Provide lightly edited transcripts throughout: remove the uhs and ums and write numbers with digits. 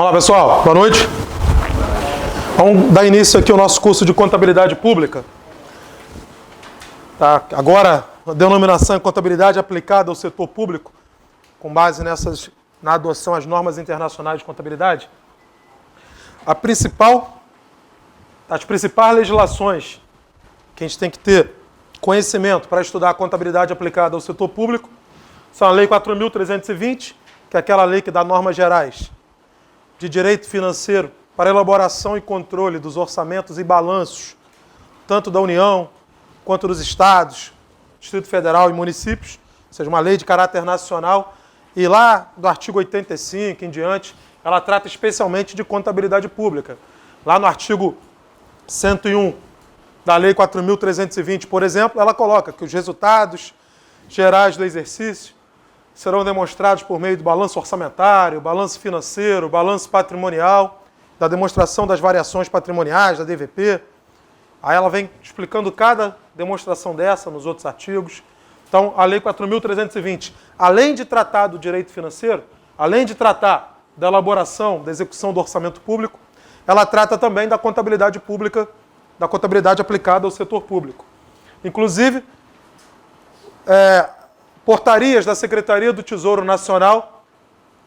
Vamos lá, pessoal. Boa noite. Vamos dar início aqui ao nosso curso de Contabilidade Pública. Tá? Agora, a denominação é Contabilidade aplicada ao setor público, com base na adoção às normas internacionais de contabilidade. As principais legislações que a gente tem que ter conhecimento para estudar a contabilidade aplicada ao setor público são a Lei 4.320, que é aquela lei que dá normas gerais de direito financeiro para elaboração e controle dos orçamentos e balanços, tanto da União quanto dos estados, Distrito Federal e municípios, ou seja, uma lei de caráter nacional. E lá do artigo 85 em diante, ela trata especialmente de contabilidade pública. Lá no artigo 101 da Lei 4.320, por exemplo, ela coloca que os resultados gerais do exercício serão demonstrados por meio do balanço orçamentário, balanço financeiro, balanço patrimonial, da demonstração das variações patrimoniais, da DVP. Aí ela vem explicando cada demonstração dessa nos outros artigos. Então, a Lei 4.320, além de tratar do direito financeiro, além de tratar da elaboração, da execução do orçamento público, ela trata também da contabilidade pública, da contabilidade aplicada ao setor público. Inclusive, portarias da Secretaria do Tesouro Nacional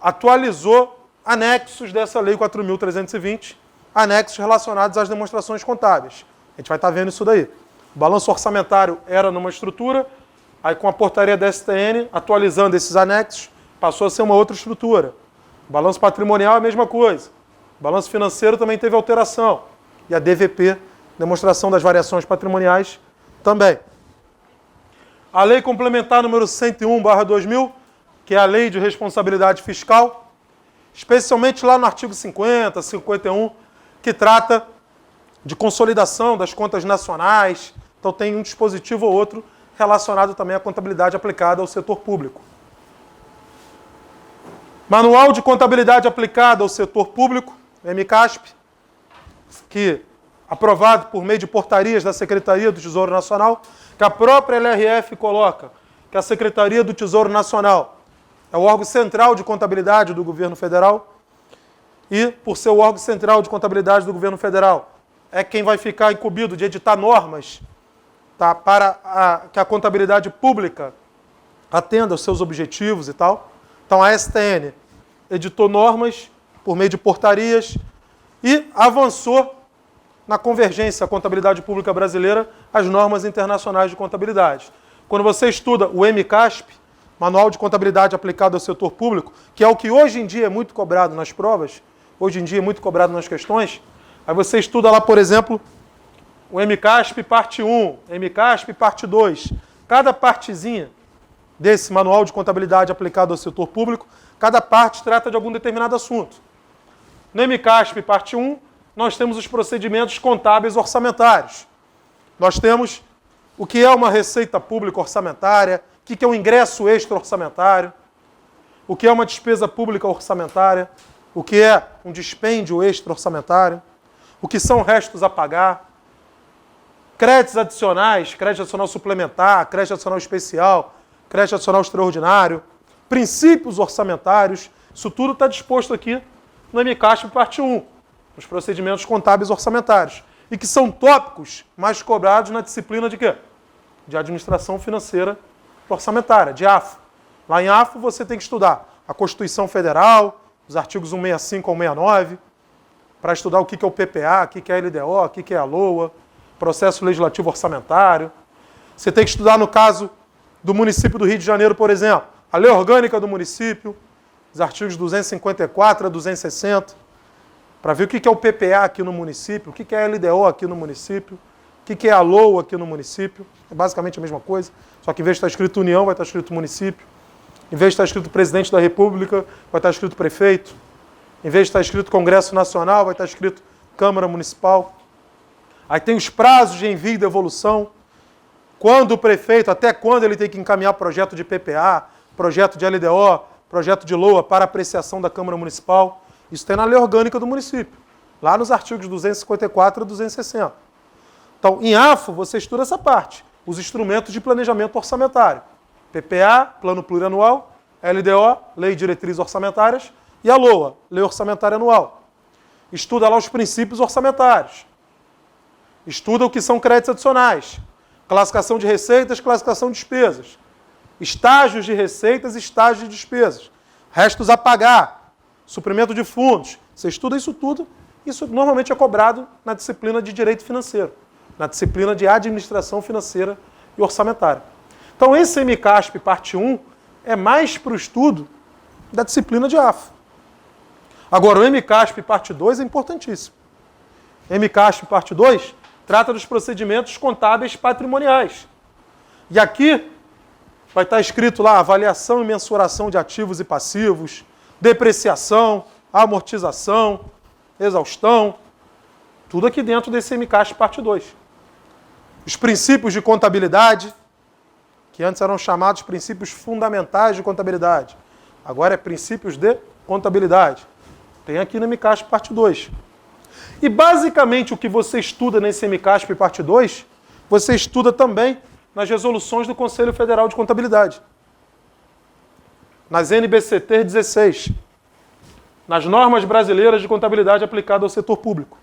atualizou anexos dessa Lei 4.320, anexos relacionados às demonstrações contábeis. A gente vai estar vendo isso daí. O balanço orçamentário era numa estrutura, aí com a portaria da STN, atualizando esses anexos, passou a ser uma outra estrutura. O balanço patrimonial é a mesma coisa. O balanço financeiro também teve alteração. E a DVP, demonstração das variações patrimoniais, também. A Lei Complementar número 101/2000, que é a Lei de Responsabilidade Fiscal, especialmente lá no artigo 50, 51, que trata de consolidação das contas nacionais. Então tem um dispositivo ou outro relacionado também à contabilidade aplicada ao setor público. Manual de Contabilidade Aplicada ao Setor Público, MCASP, que aprovado por meio de portarias da Secretaria do Tesouro Nacional, que a própria LRF coloca que a Secretaria do Tesouro Nacional é o órgão central de contabilidade do governo federal e, por ser o órgão central de contabilidade do governo federal, é quem vai ficar incumbido de editar normas, tá, para que a contabilidade pública atenda aos seus objetivos e tal. Então a STN editou normas por meio de portarias e avançou na convergência à contabilidade pública brasileira às normas internacionais de contabilidade. Quando você estuda o MCASP, Manual de Contabilidade Aplicada ao Setor Público, que é o que hoje em dia é muito cobrado nas provas, hoje em dia é muito cobrado nas questões, aí você estuda lá, por exemplo, o MCASP parte 1, MCASP parte 2. Cada partezinha desse Manual de Contabilidade Aplicada ao Setor Público, cada parte trata de algum determinado assunto. No MCASP parte 1, nós temos os procedimentos contábeis orçamentários. Nós temos o que é uma receita pública orçamentária, o que é um ingresso extra-orçamentário, o que é uma despesa pública orçamentária, o que é um dispêndio extra-orçamentário, o que são restos a pagar, créditos adicionais, crédito adicional suplementar, crédito adicional especial, crédito adicional extraordinário, princípios orçamentários, isso tudo está disposto aqui no MCASP parte 1. Os procedimentos contábeis orçamentários, e que são tópicos mais cobrados na disciplina de quê? De Administração Financeira Orçamentária, de AFO. Lá em AFO você tem que estudar a Constituição Federal, os artigos 165 ao 169, para estudar o que é o PPA, o que é a LDO, o que é a LOA, Processo Legislativo Orçamentário. Você tem que estudar, no caso do município do Rio de Janeiro, por exemplo, a Lei Orgânica do município, os artigos 254 a 260, para ver o que é o PPA aqui no município, o que é a LDO aqui no município, o que é a LOA aqui no município. É basicamente a mesma coisa, só que em vez de estar escrito União, vai estar escrito município. Em vez de estar escrito Presidente da República, vai estar escrito Prefeito. Em vez de estar escrito Congresso Nacional, vai estar escrito Câmara Municipal. Aí tem os prazos de envio e devolução. Quando o prefeito, até quando ele tem que encaminhar projeto de PPA, projeto de LDO, projeto de LOA para apreciação da Câmara Municipal. Isso tem na Lei Orgânica do município, lá nos artigos 254 a 260. Então, em AFO, você estuda essa parte, os instrumentos de planejamento orçamentário. PPA, Plano Plurianual, LDO, Lei de Diretrizes Orçamentárias, E a LOA, Lei Orçamentária Anual. Estuda lá os princípios orçamentários. Estuda o que são créditos adicionais. Classificação de receitas, classificação de despesas. Estágios de receitas e estágios de despesas. Restos a pagar. Suprimento de fundos. Você estuda isso tudo. Isso normalmente é cobrado na disciplina de Direito Financeiro. Na disciplina de Administração Financeira e Orçamentária. Então, esse MCASP parte 1 é mais para o estudo da disciplina de AFO. Agora, o MCASP parte 2 é importantíssimo. MCASP parte 2 trata dos procedimentos contábeis patrimoniais. E aqui vai estar escrito lá avaliação e mensuração de ativos e passivos, depreciação, amortização, exaustão, tudo aqui dentro desse MCASP parte 2. Os princípios de contabilidade, que antes eram chamados princípios fundamentais de contabilidade, agora é princípios de contabilidade. Tem aqui no MCASP parte 2. E basicamente o que você estuda nesse MCASP parte 2, você estuda também nas resoluções do Conselho Federal de Contabilidade. Nas NBCT 16. Nas normas brasileiras de contabilidade aplicada ao setor público.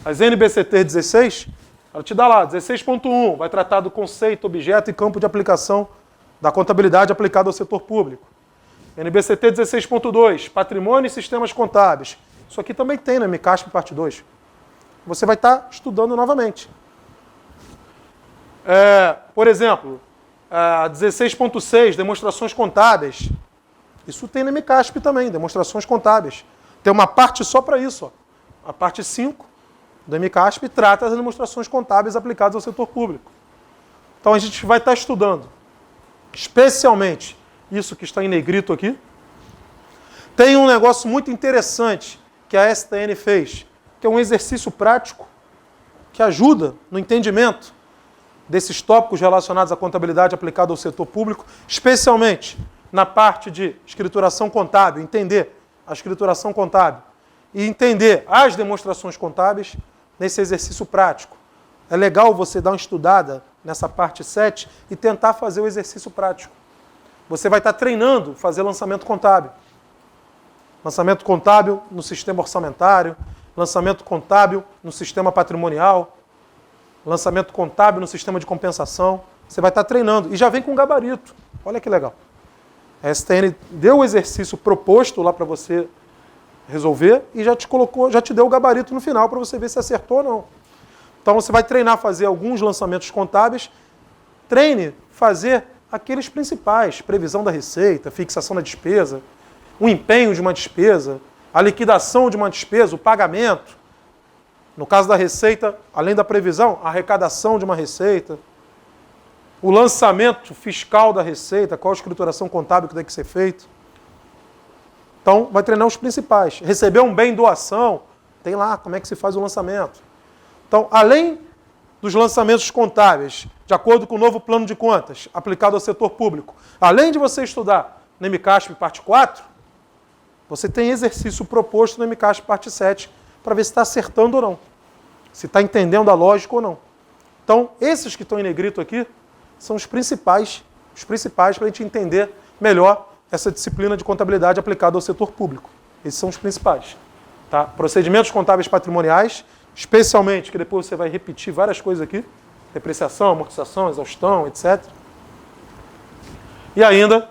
As NBCT 16, ela te dá lá, 16.1, vai tratar do conceito, objeto e campo de aplicação da contabilidade aplicada ao setor público. NBCT 16.2, patrimônio e sistemas contábeis. Isso aqui também tem no MCASP parte 2. Você vai estar estudando novamente. Por exemplo, 16.6, demonstrações contábeis. Isso tem no MCASP também, demonstrações contábeis. Tem uma parte só para isso. Ó. A parte 5 do MCASP trata das demonstrações contábeis aplicadas ao setor público. Então a gente vai estar estudando, especialmente, isso que está em negrito aqui. Tem um negócio muito interessante que a STN fez, que é um exercício prático que ajuda no entendimento desses tópicos relacionados à contabilidade aplicada ao setor público, especialmente na parte de escrituração contábil, entender a escrituração contábil e entender as demonstrações contábeis nesse exercício prático. É legal você dar uma estudada nessa parte 7 e tentar fazer o exercício prático. Você vai estar treinando fazer lançamento contábil. Lançamento contábil no sistema orçamentário, lançamento contábil no sistema patrimonial, lançamento contábil no sistema de compensação. Você vai estar treinando. E já vem com gabarito. Olha que legal. A STN deu o exercício proposto lá para você resolver e já te colocou, já te deu o gabarito no final para você ver se acertou ou não. Então você vai treinar a fazer alguns lançamentos contábeis. Treine fazer aqueles principais, previsão da receita, fixação da despesa, o empenho de uma despesa, a liquidação de uma despesa, o pagamento. No caso da receita, além da previsão, a arrecadação de uma receita, o lançamento fiscal da receita, qual a escrituração contábil que tem que ser feito. Então, vai treinar os principais. Receber um bem doação, tem lá como é que se faz o lançamento. Então, além dos lançamentos contábeis, de acordo com o novo plano de contas aplicado ao setor público, além de você estudar no MCASP parte 4, você tem exercício proposto no MCASP parte 7 para ver se está acertando ou não. Se está entendendo a lógica ou não. Então, esses que estão em negrito aqui são os principais para a gente entender melhor essa disciplina de contabilidade aplicada ao setor público. Esses são os principais. Tá? Procedimentos contábeis patrimoniais, especialmente, que depois você vai repetir várias coisas aqui, depreciação, amortização, exaustão, etc. E ainda,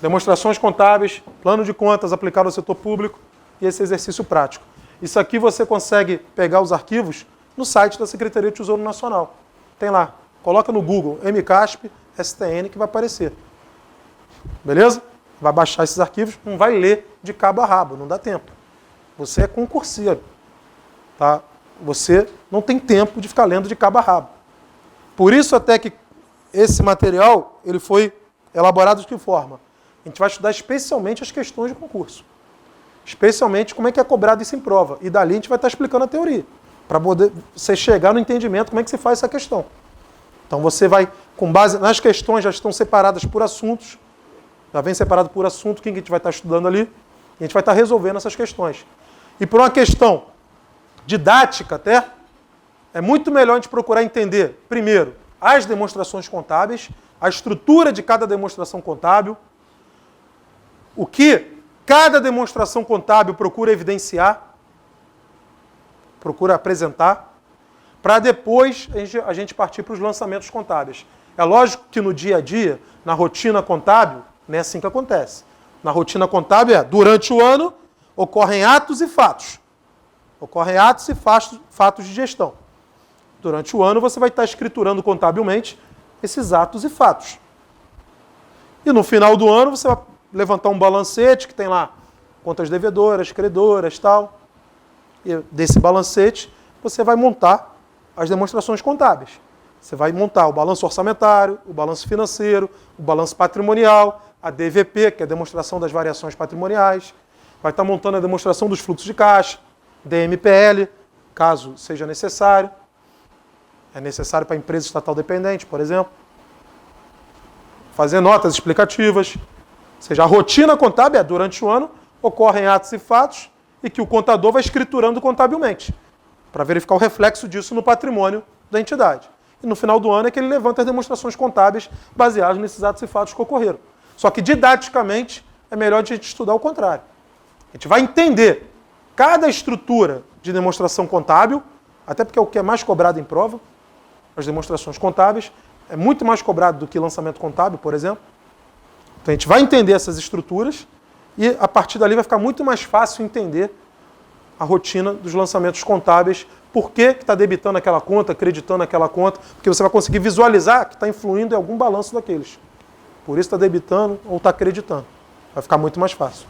demonstrações contábeis, plano de contas aplicado ao setor público e esse exercício prático. Isso aqui você consegue pegar os arquivos no site da Secretaria do Tesouro Nacional. Tem lá, coloca no Google MCASP STN que vai aparecer. Beleza? Vai baixar esses arquivos, não vai ler de cabo a rabo, não dá tempo. Você é concurseiro. Tá? Você não tem tempo de ficar lendo de cabo a rabo. Por isso até que esse material ele foi elaborado de que forma? A gente vai estudar especialmente as questões de concurso. Especialmente como é que é cobrado isso em prova. E dali a gente vai estar explicando a teoria. Para poder você chegar no entendimento como é que se faz essa questão. Então você vai, com base nas questões, já estão separadas por assuntos. Já vem separado por assunto, quem que a gente vai estar estudando ali. E a gente vai estar resolvendo essas questões. E por uma questão didática até, é muito melhor a gente procurar entender, primeiro, as demonstrações contábeis, a estrutura de cada demonstração contábil, o que cada demonstração contábil procura evidenciar, procura apresentar, para depois a gente partir para os lançamentos contábeis. É lógico que no dia a dia, na rotina contábil, não é assim que acontece. Na rotina contábil durante o ano, ocorrem atos e fatos. Ocorrem atos e fatos de gestão. Durante o ano você vai estar escriturando contabilmente esses atos e fatos. E no final do ano você vai levantar um balancete que tem lá contas devedoras, credoras, tal. E desse balancete você vai montar as demonstrações contábeis. Você vai montar o balanço orçamentário, o balanço financeiro, o balanço patrimonial, a DVP, que é a demonstração das variações patrimoniais. Vai estar montando a demonstração dos fluxos de caixa, DMPL, caso seja necessário. É necessário para a empresa estatal dependente, por exemplo. Fazer notas explicativas. Ou seja, a rotina contábil durante o ano, ocorrem atos e fatos e que o contador vai escriturando contabilmente, para verificar o reflexo disso no patrimônio da entidade. E no final do ano é que ele levanta as demonstrações contábeis baseadas nesses atos e fatos que ocorreram. Só que didaticamente é melhor a gente estudar o contrário. A gente vai entender cada estrutura de demonstração contábil, até porque é o que é mais cobrado em prova, as demonstrações contábeis, é muito mais cobrado do que lançamento contábil, por exemplo. Então a gente vai entender essas estruturas e a partir dali vai ficar muito mais fácil entender a rotina dos lançamentos contábeis, por que está debitando aquela conta, acreditando aquela conta, porque você vai conseguir visualizar que está influindo em algum balanço daqueles. Por isso está debitando ou está acreditando. Vai ficar muito mais fácil.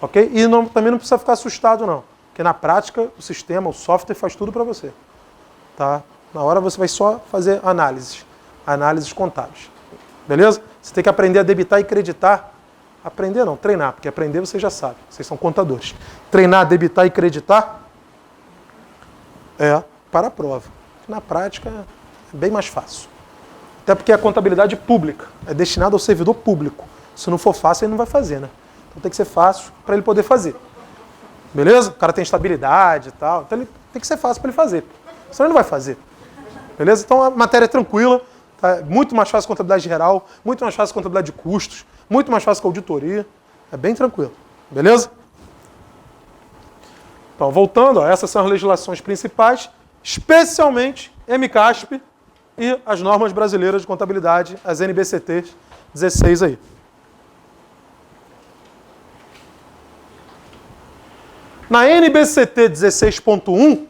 Ok? E também não precisa ficar assustado, não. Porque na prática, o sistema, o software faz tudo para você. Tá? Na hora você vai só fazer análises contábeis. Beleza? Você tem que aprender a debitar e creditar. Aprender não, treinar, porque aprender você já sabe. Vocês são contadores. Treinar, debitar e creditar é para a prova. Na prática é bem mais fácil. Até porque a contabilidade pública é destinada ao servidor público. Se não for fácil, ele não vai fazer, né? Então tem que ser fácil para ele poder fazer. Beleza? O cara tem estabilidade e tal. Então ele tem que ser fácil para ele fazer. Senão ele não vai fazer. Beleza? Então a matéria é tranquila. Tá? Muito mais fácil contabilidade geral. Muito mais fácil contabilidade de custos. Muito mais fácil que auditoria. É bem tranquilo. Beleza? Então, voltando, essas são as legislações principais, especialmente MCASP e as normas brasileiras de contabilidade, as NBCTs 16 aí. Na NBCT 16.1,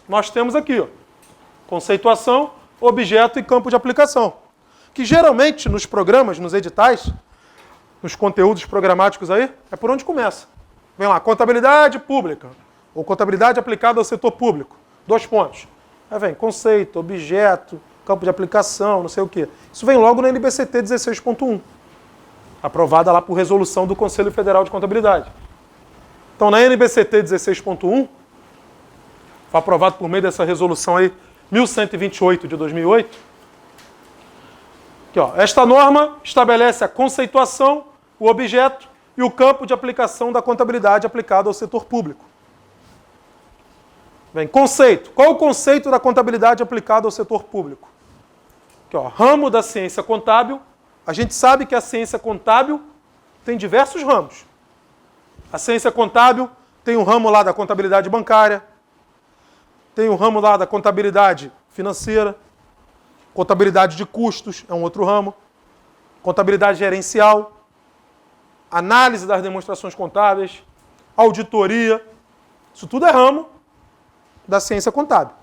nós temos aqui, ó, conceituação, objeto e campo de aplicação. Que geralmente nos programas, nos editais, nos conteúdos programáticos aí, é por onde começa. Vem lá, contabilidade pública, ou contabilidade aplicada ao setor público. 2 pontos. Aí vem conceito, objeto, campo de aplicação, não sei o quê. Isso vem logo na NBCT 16.1, aprovada lá por resolução do Conselho Federal de Contabilidade. Então, na NBCT 16.1, foi aprovado por meio dessa resolução aí, 1128 de 2008. Aqui, ó, esta norma estabelece a conceituação, o objeto e o campo de aplicação da contabilidade aplicada ao setor público. Bem, conceito. Qual o conceito da contabilidade aplicada ao setor público? Aqui, ó, ramo da ciência contábil. A gente sabe que a ciência contábil tem diversos ramos. A ciência contábil tem um ramo lá da contabilidade bancária, tem um ramo lá da contabilidade financeira, contabilidade de custos é um outro ramo, contabilidade gerencial, análise das demonstrações contábeis, auditoria, isso tudo é ramo da ciência contábil.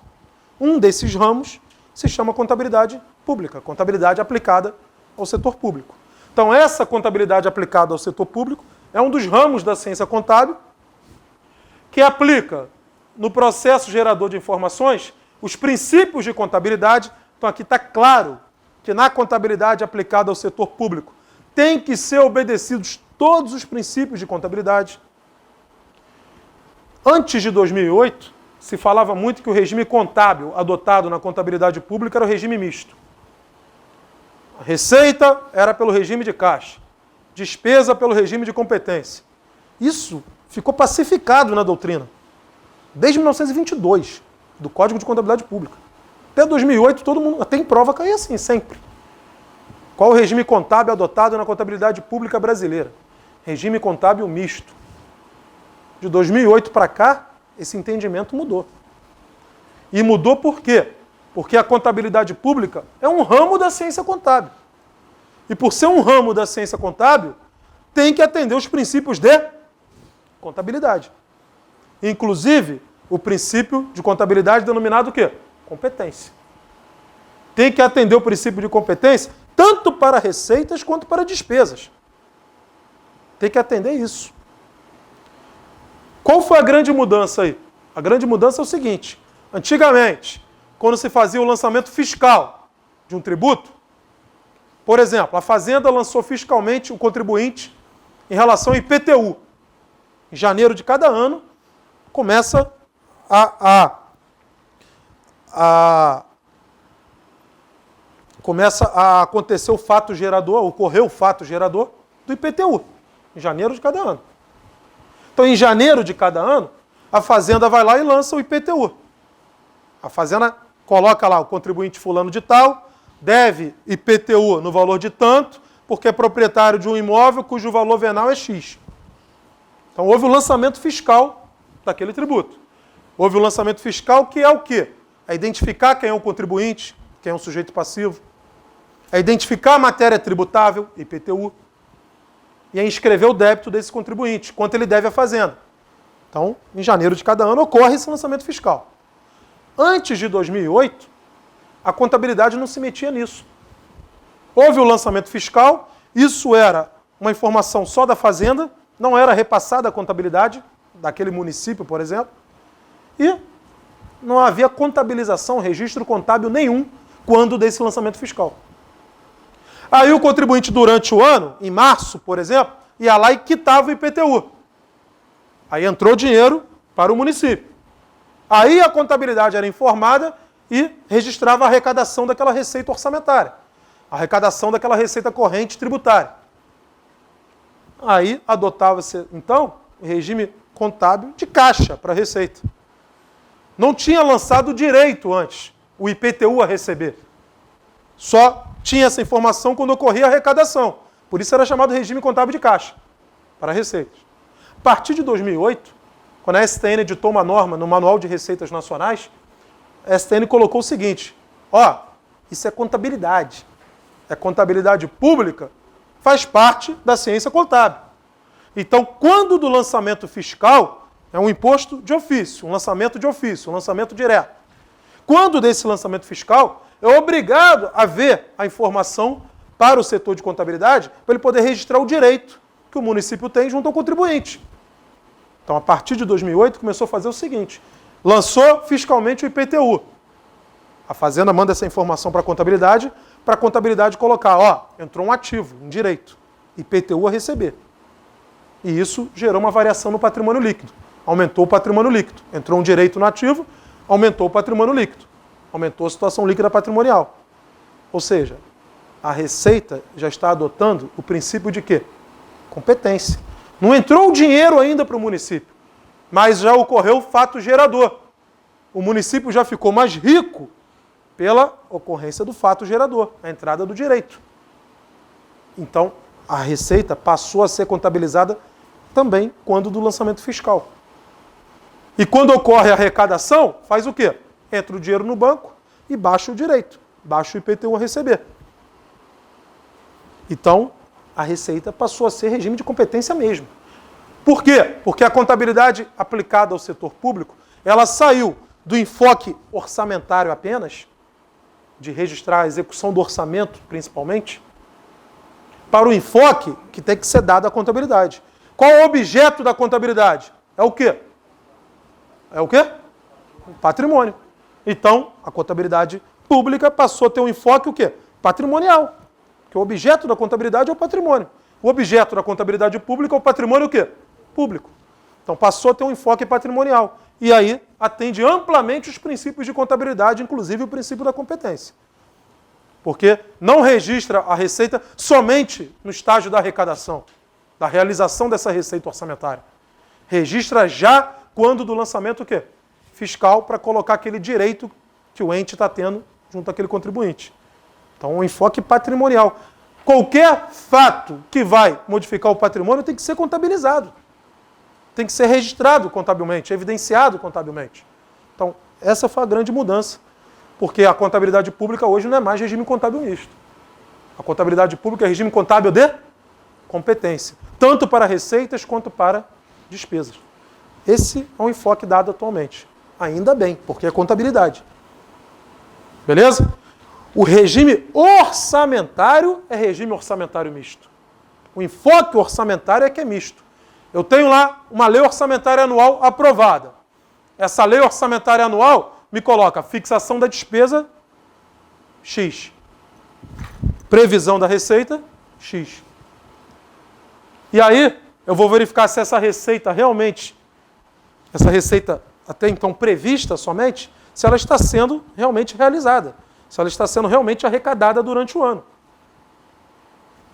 Um desses ramos se chama contabilidade pública, contabilidade aplicada ao setor público. Então, essa contabilidade aplicada ao setor público é um dos ramos da ciência contábil que aplica no processo gerador de informações os princípios de contabilidade. Então, aqui está claro que na contabilidade aplicada ao setor público tem que ser obedecidos todos os princípios de contabilidade. Antes de 2008, se falava muito que o regime contábil adotado na contabilidade pública era o regime misto. A receita era pelo regime de caixa, despesa pelo regime de competência. Isso ficou pacificado na doutrina, desde 1922, do Código de Contabilidade Pública. Até 2008, todo mundo, até em prova, caía assim, sempre. Qual o regime contábil adotado na contabilidade pública brasileira? Regime contábil misto. de 2008 para cá, esse entendimento mudou. E mudou por quê? Porque a contabilidade pública é um ramo da ciência contábil. E por ser um ramo da ciência contábil, tem que atender os princípios de contabilidade. Inclusive, o princípio de contabilidade denominado o quê? Competência. Tem que atender o princípio de competência tanto para receitas quanto para despesas. Tem que atender isso. Qual foi a grande mudança aí? A grande mudança é o seguinte: antigamente, quando se fazia o lançamento fiscal de um tributo, por exemplo, a Fazenda lançou fiscalmente o contribuinte em relação ao IPTU. Em janeiro de cada ano, começa começa a acontecer o fato gerador, ocorreu o fato gerador do IPTU, em janeiro de cada ano. Então, em janeiro de cada ano, a Fazenda vai lá e lança o IPTU. A Fazenda coloca lá o contribuinte fulano de tal, deve IPTU no valor de tanto, porque é proprietário de um imóvel cujo valor venal é X. Então, houve o lançamento fiscal daquele tributo. Houve o lançamento fiscal que é o quê? É identificar quem é o contribuinte, quem é o sujeito passivo, é identificar a matéria tributável, IPTU, e é inscrever o débito desse contribuinte, quanto ele deve à Fazenda. Então, em janeiro de cada ano, ocorre esse lançamento fiscal. Antes de 2008, a contabilidade não se metia nisso. Houve o lançamento fiscal, isso era uma informação só da Fazenda, não era repassada à contabilidade daquele município, por exemplo, e não havia contabilização, registro contábil nenhum quando desse lançamento fiscal. Aí o contribuinte, durante o ano, em março, por exemplo, ia lá e quitava o IPTU. Aí entrou dinheiro para o município. Aí a contabilidade era informada e registrava a arrecadação daquela receita orçamentária, a arrecadação daquela receita corrente tributária. Aí adotava-se, então, o regime contábil de caixa para a receita. Não tinha lançado direito antes o IPTU a receber. Só tinha essa informação quando ocorria a arrecadação. Por isso era chamado regime contábil de caixa para receitas. A partir de 2008, quando a STN editou uma norma no Manual de Receitas Nacionais, a STN colocou o seguinte: isso é contabilidade. É contabilidade pública, faz parte da ciência contábil. Então, quando do lançamento fiscal, é um imposto de ofício, um lançamento de ofício, um lançamento direto. Quando desse lançamento fiscal, é obrigado a ver a informação para o setor de contabilidade, para ele poder registrar o direito que o município tem junto ao contribuinte. Então, a partir de 2008, começou a fazer o seguinte: lançou fiscalmente o IPTU. A Fazenda manda essa informação para a contabilidade colocar, entrou um ativo, um direito, IPTU a receber. E isso gerou uma variação no patrimônio líquido. Aumentou o patrimônio líquido. Entrou um direito no ativo, aumentou o patrimônio líquido. Aumentou a situação líquida patrimonial. Ou seja, a Receita já está adotando o princípio de quê? Competência. Não entrou o dinheiro ainda para o município, mas já ocorreu o fato gerador. O município já ficou mais rico pela ocorrência do fato gerador, a entrada do direito. Então, a Receita passou a ser contabilizada também quando do lançamento fiscal. E quando ocorre a arrecadação, faz o quê? Entra o dinheiro no banco e baixa o direito, baixa o IPTU a receber. Então, a Receita passou a ser regime de competência mesmo. Por quê? Porque a contabilidade aplicada ao setor público, ela saiu do enfoque orçamentário apenas, de registrar a execução do orçamento, principalmente, para o enfoque que tem que ser dado à contabilidade. Qual é o objeto da contabilidade? É o quê? É o quê? O patrimônio. Então, a contabilidade pública passou a ter um enfoque o quê? Patrimonial. Porque o objeto da contabilidade é o patrimônio. O objeto da contabilidade pública é o patrimônio o quê? Público. Então, passou a ter um enfoque patrimonial. E aí, atende amplamente os princípios de contabilidade, inclusive o princípio da competência. Porque não registra a receita somente no estágio da arrecadação, da realização dessa receita orçamentária. Registra já quando do lançamento o quê? Fiscal, para colocar aquele direito que o ente está tendo junto àquele contribuinte. Então, um enfoque patrimonial. Qualquer fato que vai modificar o patrimônio tem que ser contabilizado. tem que ser registrado contabilmente, evidenciado contabilmente. Então, essa foi a grande mudança, porque a contabilidade pública hoje não é mais regime contábil misto. A contabilidade pública é regime contábil de competência, tanto para receitas quanto para despesas. Esse é o enfoque dado atualmente. Ainda bem, porque é contabilidade. Beleza? O regime orçamentário é regime orçamentário misto. O enfoque orçamentário é que é misto. Eu tenho lá uma lei orçamentária anual aprovada. Essa lei orçamentária anual me coloca fixação da despesa X. Previsão da receita X. E aí, eu vou verificar se essa receita realmente, essa receita até então prevista somente, se ela está sendo realmente realizada. Se ela está sendo realmente arrecadada durante o ano.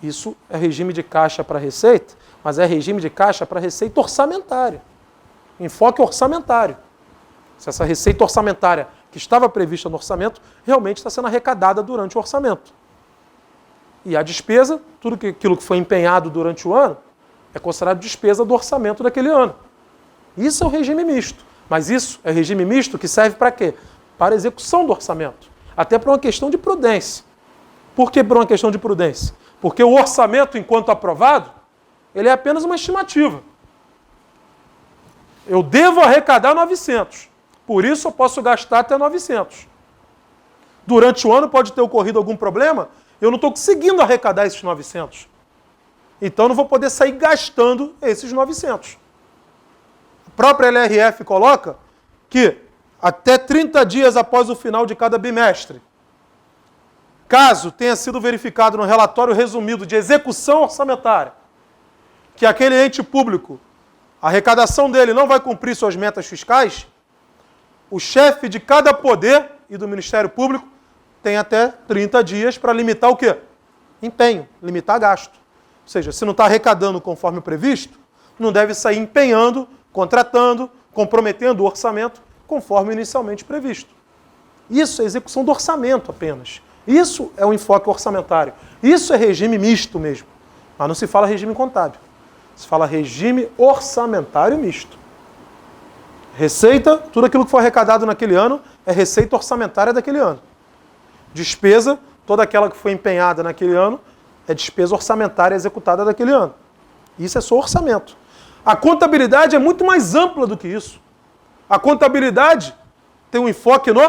Isso é regime de caixa para receita, mas é regime de caixa para receita orçamentária. Enfoque orçamentário. Se essa receita orçamentária que estava prevista no orçamento realmente está sendo arrecadada durante o orçamento. E a despesa, tudo aquilo que foi empenhado durante o ano, é considerado despesa do orçamento daquele ano. Isso é o regime misto. Mas isso é regime misto que serve para quê? Para a execução do orçamento. Até para uma questão de prudência. Por que por uma questão de prudência? Porque o orçamento, enquanto aprovado, ele é apenas uma estimativa. Eu devo arrecadar 900. Por isso eu posso gastar até 900. Durante o ano pode ter ocorrido algum problema, eu não estou conseguindo arrecadar esses 900. Então eu não vou poder sair gastando esses 900. A própria LRF coloca que até 30 dias após o final de cada bimestre, caso tenha sido verificado no relatório resumido de execução orçamentária, que aquele ente público, a arrecadação dele não vai cumprir suas metas fiscais, o chefe de cada poder e do Ministério Público tem até 30 dias para limitar o quê? Empenho, limitar gasto. Ou seja, se não está arrecadando conforme o previsto, não deve sair empenhando, contratando, comprometendo o orçamento conforme inicialmente previsto. Isso é execução do orçamento apenas. Isso é o enfoque orçamentário. Isso é regime misto mesmo. Mas não se fala regime contábil. Se fala regime orçamentário misto. Receita, tudo aquilo que foi arrecadado naquele ano, é receita orçamentária daquele ano. Despesa, toda aquela que foi empenhada naquele ano, é despesa orçamentária executada daquele ano. Isso é só orçamento. A contabilidade é muito mais ampla do que isso. A contabilidade tem um enfoque no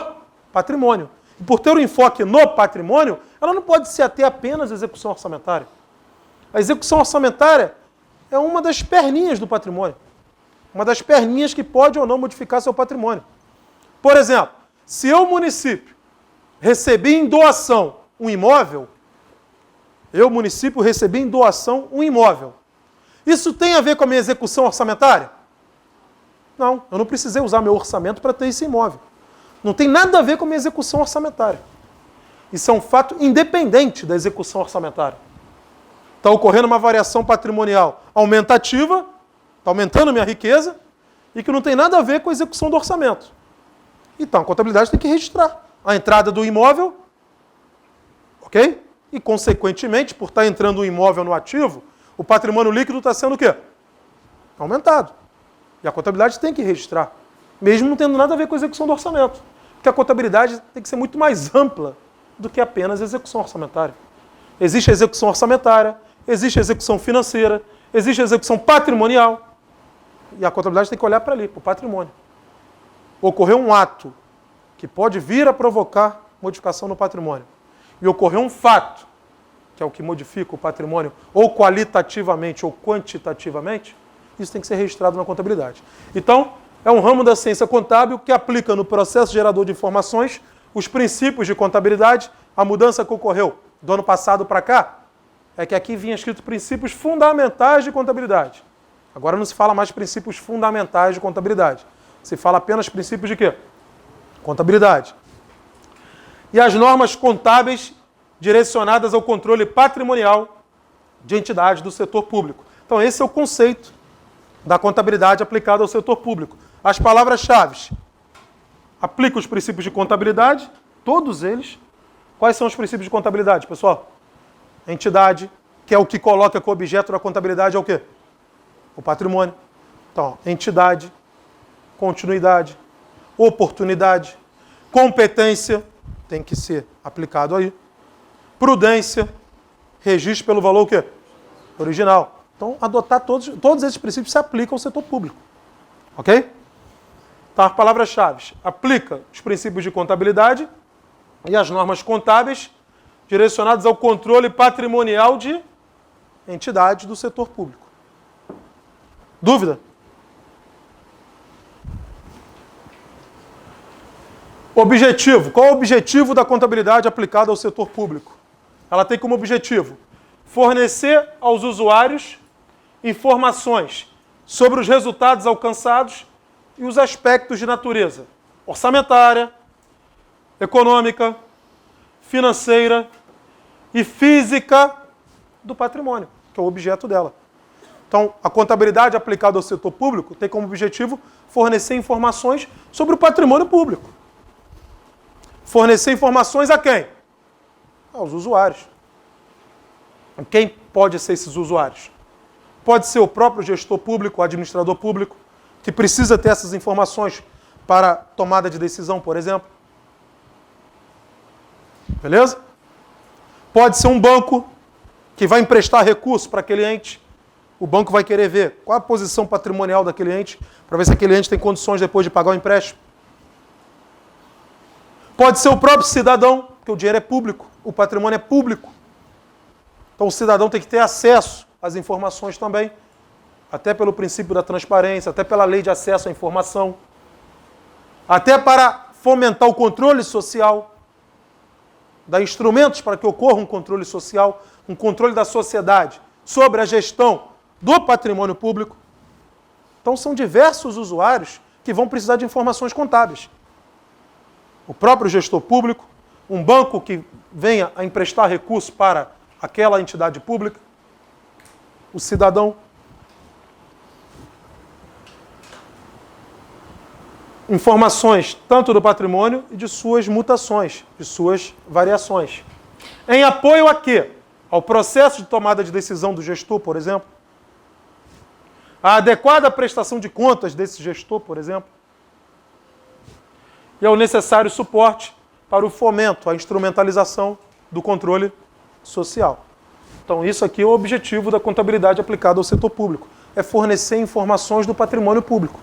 patrimônio. E por ter um enfoque no patrimônio, ela não pode se ater apenas à execução orçamentária. A execução orçamentária é uma das perninhas do patrimônio. Uma das perninhas que pode ou não modificar seu patrimônio. Por exemplo, se eu, município, recebi em doação um imóvel, isso tem a ver com a minha execução orçamentária? Não, eu não precisei usar meu orçamento para ter esse imóvel. Não tem nada a ver com a minha execução orçamentária. Isso é um fato independente da execução orçamentária. Está ocorrendo uma variação patrimonial aumentativa, está aumentando a minha riqueza, e que não tem nada a ver com a execução do orçamento. Então, a contabilidade tem que registrar a entrada do imóvel, ok? E, consequentemente, por estar entrando um imóvel no ativo, o patrimônio líquido está sendo o quê? Aumentado. E a contabilidade tem que registrar, mesmo não tendo nada a ver com a execução do orçamento. Porque a contabilidade tem que ser muito mais ampla do que apenas a execução orçamentária. Existe a execução orçamentária, existe a execução financeira, existe a execução patrimonial. E a contabilidade tem que olhar para ali, para o patrimônio. Ocorreu um ato que pode vir a provocar modificação no patrimônio. E ocorreu um fato, que é o que modifica o patrimônio, ou qualitativamente ou quantitativamente, isso tem que ser registrado na contabilidade. Então, é um ramo da ciência contábil que aplica no processo gerador de informações os princípios de contabilidade. A mudança que ocorreu do ano passado para cá é que aqui vinha escrito princípios fundamentais de contabilidade. Agora não se fala mais princípios fundamentais de contabilidade. Se fala apenas princípios de quê? Contabilidade. E as normas contábeis direcionadas ao controle patrimonial de entidades do setor público. Então esse é o conceito da contabilidade aplicada ao setor público. As palavras-chave. Aplica os princípios de contabilidade, todos eles. Quais são os princípios de contabilidade, pessoal? A entidade, que é o que coloca como objeto da contabilidade, é o quê? O patrimônio. Então, entidade, continuidade, oportunidade, competência, tem que ser aplicado aí, prudência, registro pelo valor o quê? Original. Então, adotar todos esses princípios se aplicam ao setor público. Ok? Então, as palavras-chave. Aplica os princípios de contabilidade e as normas contábeis direcionadas ao controle patrimonial de entidades do setor público. Dúvida? Objetivo. Qual é o objetivo da contabilidade aplicada ao setor público? Ela tem como objetivo fornecer aos usuários informações sobre os resultados alcançados e os aspectos de natureza orçamentária, econômica, financeira e física do patrimônio, que é o objeto dela. Então, a contabilidade aplicada ao setor público tem como objetivo fornecer informações sobre o patrimônio público. Fornecer informações a quem? Aos usuários. Quem pode ser esses usuários? Pode ser o próprio gestor público, o administrador público, que precisa ter essas informações para tomada de decisão, por exemplo. Beleza? Pode ser um banco que vai emprestar recurso para aquele ente. O banco vai querer ver qual a posição patrimonial daquele ente, para ver se aquele ente tem condições depois de pagar o empréstimo. Pode ser o próprio cidadão, porque o dinheiro é público, o patrimônio é público. Então o cidadão tem que ter acesso às informações também, até pelo princípio da transparência, até pela lei de acesso à informação, até para fomentar o controle social, dar instrumentos para que ocorra um controle social, um controle da sociedade sobre a gestão do patrimônio público. Então são diversos usuários que vão precisar de informações contábeis. O próprio gestor público, um banco que venha a emprestar recursos para aquela entidade pública, o cidadão. Informações tanto do patrimônio e de suas mutações, de suas variações. Em apoio a quê? Ao processo de tomada de decisão do gestor, por exemplo. A adequada prestação de contas desse gestor, por exemplo. E ao necessário suporte para o fomento, a instrumentalização do controle social. Então, isso aqui é o objetivo da contabilidade aplicada ao setor público. É fornecer informações do patrimônio público.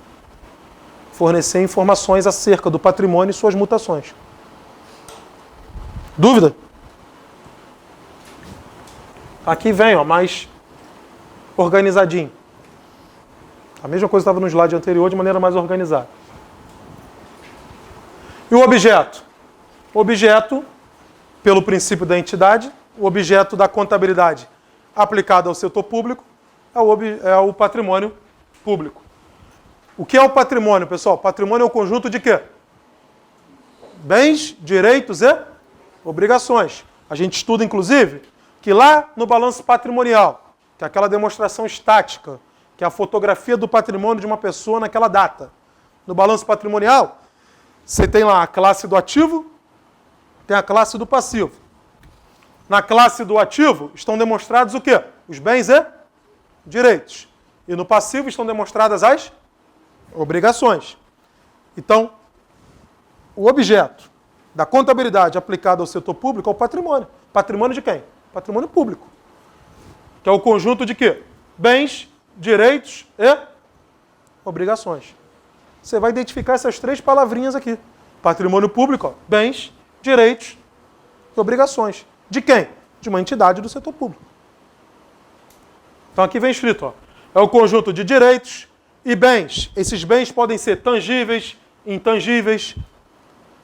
Fornecer informações acerca do patrimônio e suas mutações. Dúvida? Aqui vem, ó, mais organizadinho. A mesma coisa que estava no slide anterior, de maneira mais organizada. E o objeto? O objeto, pelo princípio da entidade, o objeto da contabilidade aplicada ao setor público é o patrimônio público. O que é o patrimônio, pessoal? Patrimônio é o conjunto de quê? Bens, direitos e obrigações. A gente estuda, inclusive, que lá no balanço patrimonial, que é aquela demonstração estática, que é a fotografia do patrimônio de uma pessoa naquela data. No balanço patrimonial, você tem lá a classe do ativo, tem a classe do passivo. Na classe do ativo estão demonstrados o quê? Os bens e direitos. E no passivo estão demonstradas as obrigações. Então, o objeto da contabilidade aplicada ao setor público é o patrimônio. Patrimônio de quem? Patrimônio público. Que é o conjunto de quê? Bens, direitos e obrigações. Você vai identificar essas três palavrinhas aqui. Patrimônio público, ó, bens, direitos e obrigações. De quem? De uma entidade do setor público. Então aqui vem escrito, ó, é o conjunto de direitos e bens. Esses bens podem ser tangíveis, intangíveis.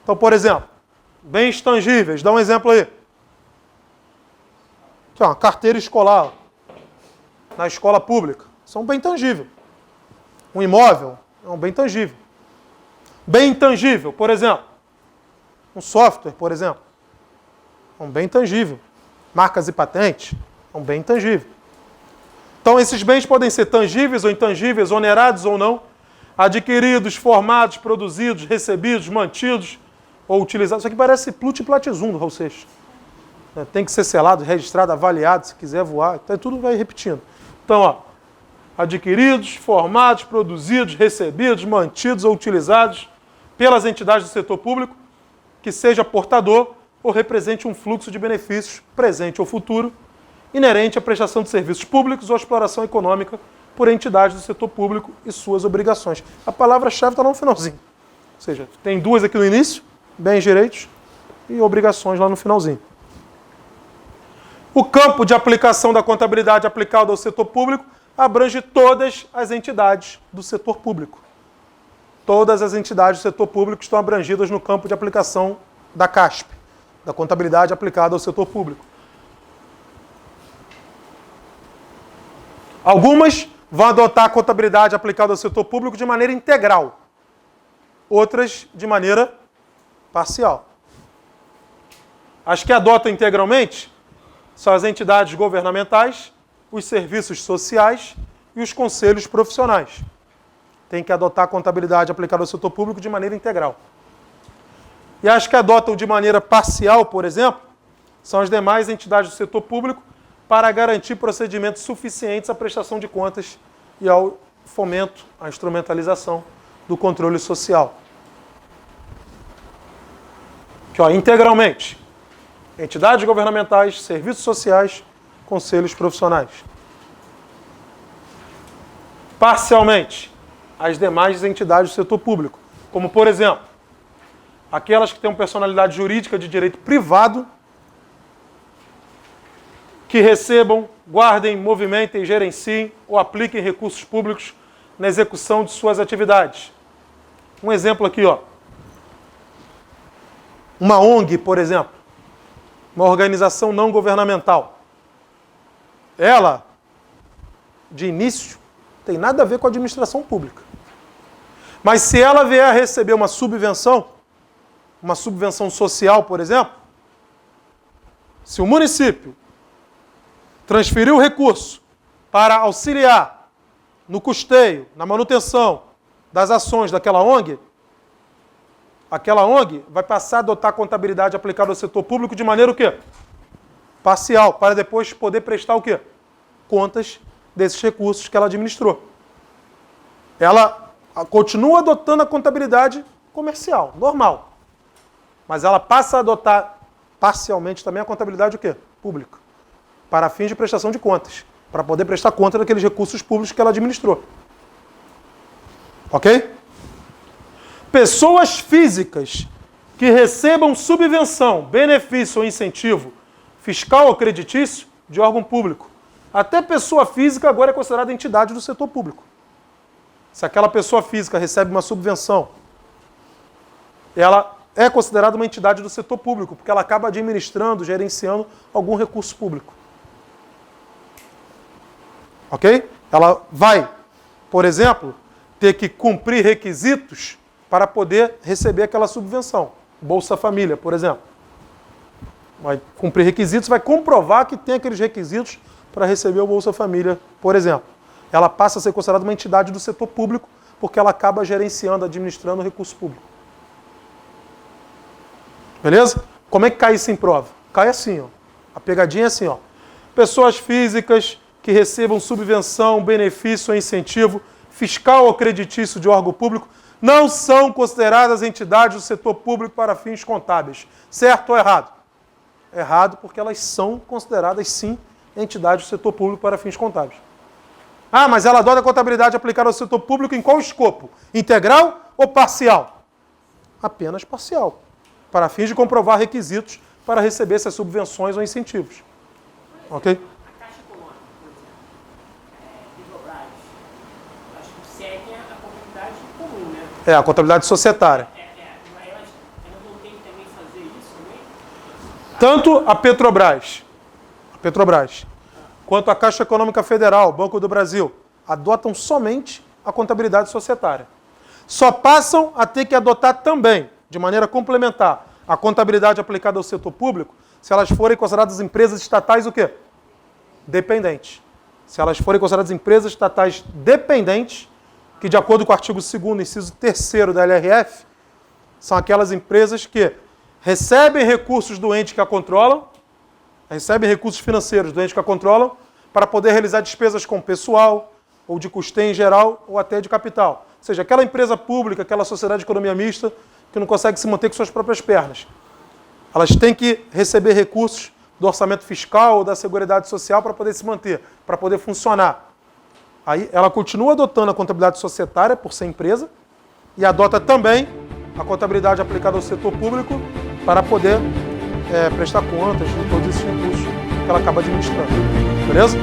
Então, por exemplo, bens tangíveis, dá um exemplo aí. Aqui, ó, uma carteira escolar na escola pública. Isso é um bem tangível. Um imóvel é um bem tangível. Bem intangível, por exemplo, um software, por exemplo, é um bem tangível. Marcas e patentes, é um bem intangível. Então, esses bens podem ser tangíveis ou intangíveis, onerados ou não, adquiridos, formados, produzidos, recebidos, mantidos ou utilizados. Isso aqui parece Plut e Platizum do Raul Seixas. Tem que ser selado, registrado, avaliado, se quiser voar. Então, tudo vai repetindo. Então, ó, adquiridos, formados, produzidos, recebidos, mantidos ou utilizados pelas entidades do setor público, que seja portador ou represente um fluxo de benefícios, presente ou futuro, inerente à prestação de serviços públicos ou à exploração econômica por entidades do setor público e suas obrigações. A palavra-chave está lá no finalzinho. Ou seja, tem duas aqui no início, bens, direitos, e obrigações lá no finalzinho. O campo de aplicação da contabilidade aplicada ao setor público abrange todas as entidades do setor público. Todas as entidades do setor público estão abrangidas no campo de aplicação da CASP, da contabilidade aplicada ao setor público. Algumas vão adotar a contabilidade aplicada ao setor público de maneira integral, outras de maneira parcial. As que adotam integralmente são as entidades governamentais, os serviços sociais e os conselhos profissionais. Tem que adotar a contabilidade aplicada ao setor público de maneira integral. E as que adotam de maneira parcial, por exemplo, são as demais entidades do setor público para garantir procedimentos suficientes à prestação de contas e ao fomento, à instrumentalização do controle social. Que, integralmente, entidades governamentais, serviços sociais, conselhos profissionais. Parcialmente, as demais entidades do setor público, como, por exemplo, aquelas que têm personalidade jurídica de direito privado, que recebam, guardem, movimentem, gerenciem ou apliquem recursos públicos na execução de suas atividades. Um exemplo aqui, uma ONG, por exemplo, uma organização não governamental. Ela, de início, tem nada a ver com a administração pública. Mas se ela vier a receber uma subvenção social, por exemplo, se o município transferir o recurso para auxiliar no custeio, na manutenção das ações daquela ONG, aquela ONG vai passar a adotar a contabilidade aplicada ao setor público de maneira o quê? Parcial, para depois poder prestar o quê? Contas desses recursos que ela administrou. Ela continua adotando a contabilidade comercial, normal. Mas ela passa a adotar parcialmente também a contabilidade o quê? Pública. Para fins de prestação de contas. Para poder prestar conta daqueles recursos públicos que ela administrou. Ok? Pessoas físicas que recebam subvenção, benefício ou incentivo fiscal ou creditício de órgão público. Até pessoa física agora é considerada entidade do setor público. Se aquela pessoa física recebe uma subvenção, ela é considerada uma entidade do setor público, porque ela acaba administrando, gerenciando algum recurso público. Ok? Ela vai, por exemplo, ter que cumprir requisitos para poder receber aquela subvenção. Bolsa Família, por exemplo. Vai cumprir requisitos, vai comprovar que tem aqueles requisitos para receber o Bolsa Família, por exemplo. Ela passa a ser considerada uma entidade do setor público, porque ela acaba gerenciando, administrando o recurso público. Beleza? Como é que cai isso em prova? Cai assim, A pegadinha é assim, Pessoas físicas que recebam subvenção, benefício ou incentivo fiscal ou creditício de órgão público não são consideradas entidades do setor público para fins contábeis. Certo ou errado? Errado, porque elas são consideradas, sim, entidades do setor público para fins contábeis. Ah, mas ela adota a contabilidade aplicada ao setor público em qual escopo? Integral ou parcial? Apenas parcial, para fins de comprovar requisitos para receber essas subvenções ou incentivos. Ok? A Caixa Econômica, por exemplo, Petrobras, acho que seguem a contabilidade comum, né? É, a contabilidade societária. Elas não têm que também fazer isso também? Tanto a Petrobras, quanto a Caixa Econômica Federal, Banco do Brasil, adotam somente a contabilidade societária. Só passam a ter que adotar também, de maneira complementar, a contabilidade aplicada ao setor público, se elas forem consideradas empresas estatais o quê? Dependentes. Se elas forem consideradas empresas estatais dependentes, que de acordo com o artigo 2º, inciso 3º da LRF, são aquelas empresas que recebem recursos do ente que a controlam, recebem recursos financeiros do ente que a controlam, para poder realizar despesas com pessoal, ou de custeio em geral, ou até de capital. Ou seja, aquela empresa pública, aquela sociedade de economia mista, que não consegue se manter com suas próprias pernas. Elas têm que receber recursos do orçamento fiscal ou da Seguridade Social para poder se manter, para poder funcionar. Aí ela continua adotando a contabilidade societária, por ser empresa, e adota também a contabilidade aplicada ao setor público para poder prestar contas de todos esses recursos que ela acaba administrando. Beleza?